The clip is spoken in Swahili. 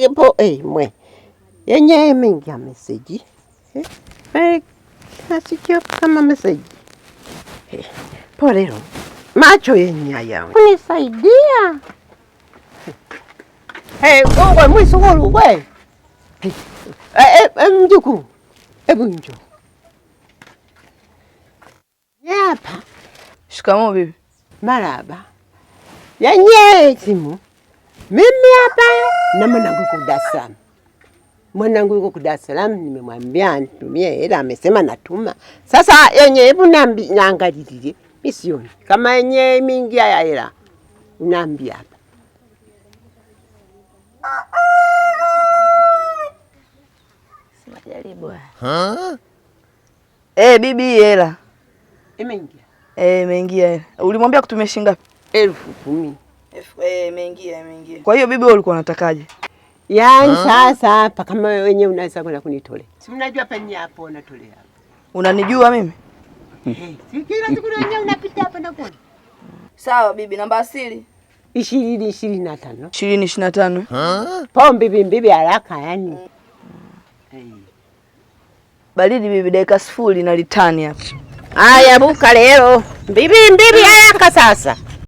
ipo mwe. Yenye imeingia message. Nasikia kama message. Pole. Macho yenye haya. Unisaidia. Wewe mwisuguru wewe. Mjukuu. Hebu njoo. Hapa. Shikamoo bibi. Maraba. Yenye simu. Mimi hapa na mwanangu yuko Dar es Salaam. Mwanangu yuko Dar es Salaam, nimemwambia nitumie hela, amesema natuma. Sasa yenye hebu naangalilie. Mimi sioni. Kama yenye imeingia ya hela. Unaambia hapa. Sema jaribu. Bibi hela. Imeingia. Imeingia hela. Ulimwambia kutumia shilingi ngapi? 10,000. Imeingia. Kwa hiyo bibi wewe ulikuwa unatakaje? Yaani sasa hapa kama wenyewe unaweza kwenda kunitolea. Si mnajua penye hapo unatolea. Unanijua mimi? Si kila siku wenyewe unapita hapa na kuona. Sawa bibi, namba asili. 2025. 2025. Pombe bibi haraka yani. Baridi bibi, dakika 0 na litani hapa. Haya buka leo. Bibi haraka sasa.